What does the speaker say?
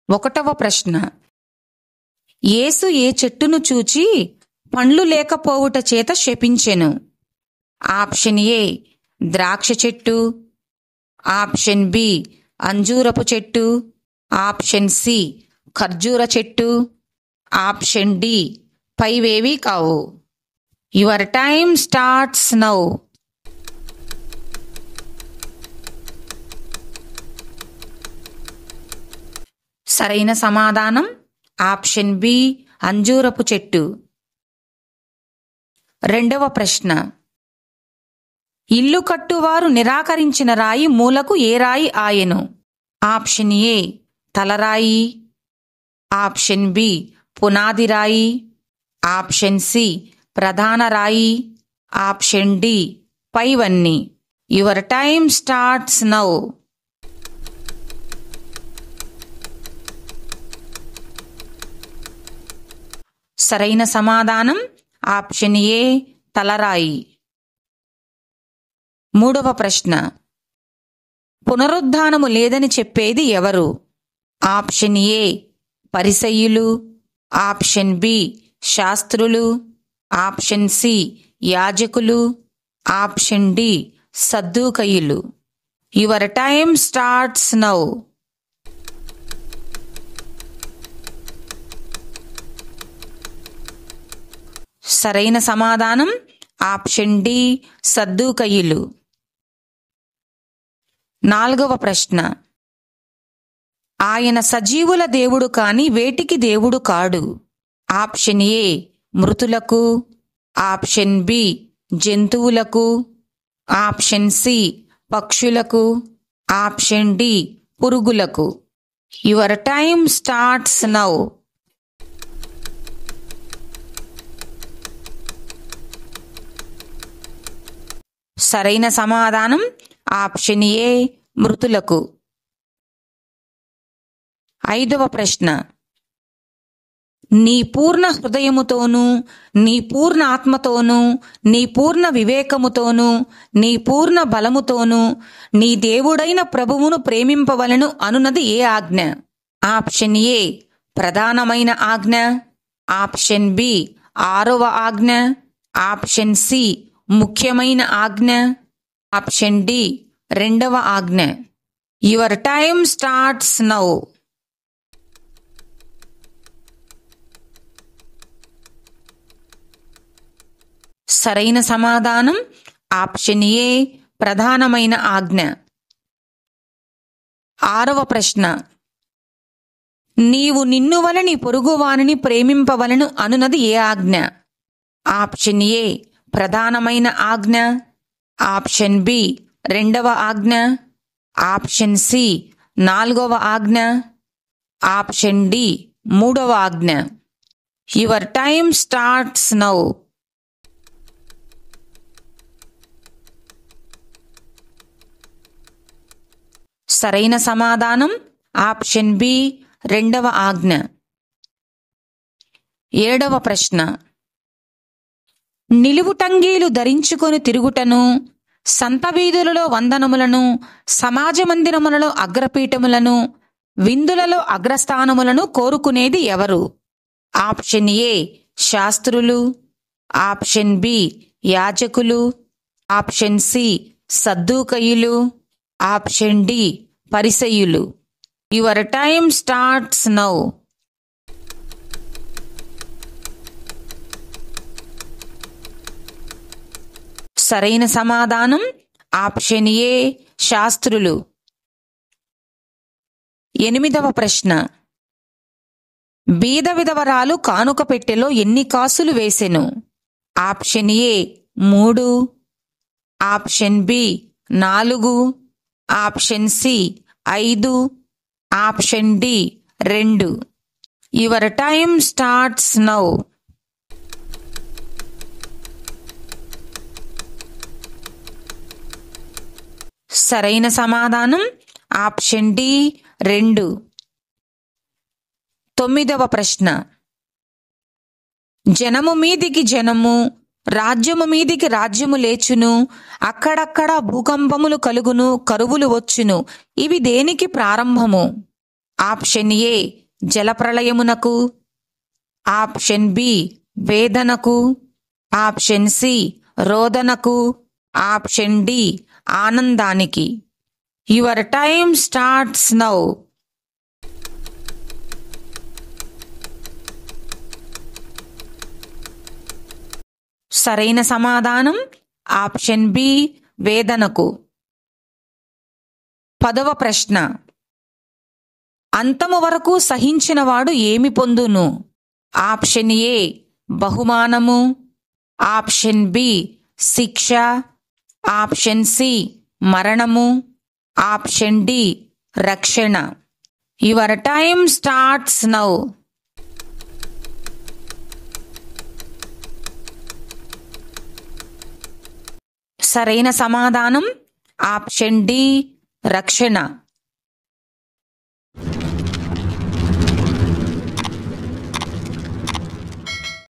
ఒకటవ ప్రశ్న. యేసు ఏ చెట్టును చూచి పండ్లు లేకపోవుట చేత శపించెను? ఆప్షన్ ఏ ద్రాక్ష చెట్టు, ఆప్షన్ బి అంజూరపు చెట్టు, ఆప్షన్ సి ఖర్జూర చెట్టు, ఆప్షన్ డి పైవేవీ కావు. Your time starts now. సరైన సమాధానం ఆప్షన్ బి అంజూరపు చెట్టు. రెండవ ప్రశ్న. ఇల్లు కట్టువారు నిరాకరించిన రాయి మూలకు ఏ రాయి ఆయెను? ఆప్షన్ ఏ తలరాయి, ఆప్షన్ బి పునాది రాయి, ఆప్షన్ సి ప్రధాన రాయి, ఆప్షన్ డి పైవన్నీ. Your time starts now. సరైన సమాధానం ఆప్షన్ ఏ తలరాయి. మూడవ ప్రశ్న. పునరుద్ధానము లేదని చెప్పేది ఎవరు? ఆప్షన్ ఏ పరిసయ్యులు, ఆప్షన్ బి శాస్త్రులు, ఆప్షన్ సి యాజకులు, ఆప్షన్ డి సద్దూకయ్యులు. Your time starts now. సరైన సమాధానం ఆప్షన్ డి సద్దూకయ్యులు. నాలుగవ ప్రశ్న. ఆయన సజీవుల దేవుడు కాని వేటికి దేవుడు కాడు? ఆప్షన్ ఏ మృతులకు, ఆప్షన్ బి జంతువులకు, ఆప్షన్ సి పక్షులకు, ఆప్షన్ డి పురుగులకు. Your time starts now. సరైన సమాధానం ఆప్షన్ ఏ మృతులకు. ఐదవ ప్రశ్న. నీ పూర్ణ హృదయముతోనూ, నీ పూర్ణ ఆత్మతోనూ, నీ పూర్ణ వివేకముతోనూ, నీ పూర్ణ బలముతోనూ నీ దేవుడైన ప్రభువును ప్రేమింపవలెను అనునది ఏ ఆజ్ఞ? ఆప్షన్ ఏ ప్రధానమైన ఆజ్ఞ, ఆప్షన్ బి ఆరవ ఆజ్ఞ, ఆప్షన్ సి ముఖ్యమైన ఆజ్ఞ, ఆప్షన్ డి రెండవ ఆజ్ఞ. Your time starts now. సరైన సమాధానం ఆప్షన్ ఏ ప్రధానమైన ఆజ్ఞ. ఆరవ ప్రశ్న. నీవు నిన్ను వలె నీ పొరుగువానిని ప్రేమింపవలెను అనునది ఏ ఆజ్ఞ? ఆప్షన్ ఏ ప్రధానమైన ఆజ్ఞ, ఆప్షన్ బి రెండవ ఆజ్ఞ, ఆప్షన్ సి నాలుగవ ఆజ్ఞ, ఆప్షన్ డి మూడవ ఆజ్ఞ. Your time starts now. సరైన సమాధానం ఆప్షన్ బి రెండవ ఆజ్ఞ. ఏడవ ప్రశ్న. నిలువుటంగీలు ధరించుకొని తిరుగుటను, సంత వీధులలో వందనములను, సమాజ మందిరములలో అగ్రపీఠములను, విందులలో అగ్రస్థానములను కోరుకునేది ఎవరు? ఆప్షన్ ఏ శాస్త్రులు, ఆప్షన్ బి యాజకులు, ఆప్షన్ సి సద్దూకయ్యులు, ఆప్షన్ డి పరిసయ్యులు. Your time starts now. సరైన సమాధానం ఆప్షన్ ఏ శాస్త్రులు. ఎనిమిదవ ప్రశ్న. బీద విధవరాలు కానుక పెట్టెలో ఎన్ని కాసులు వేసెను? Option A 3, option B 4, option C 5, option D 2. Your time starts now. సరైన సమాధానం ఆప్షన్ డి 2. తొమ్మిదవ ప్రశ్న. జనము మీదికి జనము, రాజ్యము మీదికి రాజ్యము లేచును, అక్కడక్కడ భూకంపములు కలుగును, కరువులు వచ్చును. ఇవి దేనికి ప్రారంభము? ఆప్షన్ ఏ జలప్రళయమునకు, ఆప్షన్ బి వేదనకు, ఆప్షన్ సి రోదనకు, ఆప్షన్ డి ఆనందానికి. Your time starts now. సరైన సమాధానం ఆప్షన్ బి వేదనకు. 10వ ప్రశ్న. అంతము వరకు సహించినవాడు ఏమి పొందును? ఆప్షన్ ఏ బహుమానము, ఆప్షన్ బి శిక్ష, ఆప్షన్ సి మరణము, ఆప్షన్ డి రక్షణ. Your time starts now. సరైన సమాధానం ఆప్షన్ డి రక్షణ.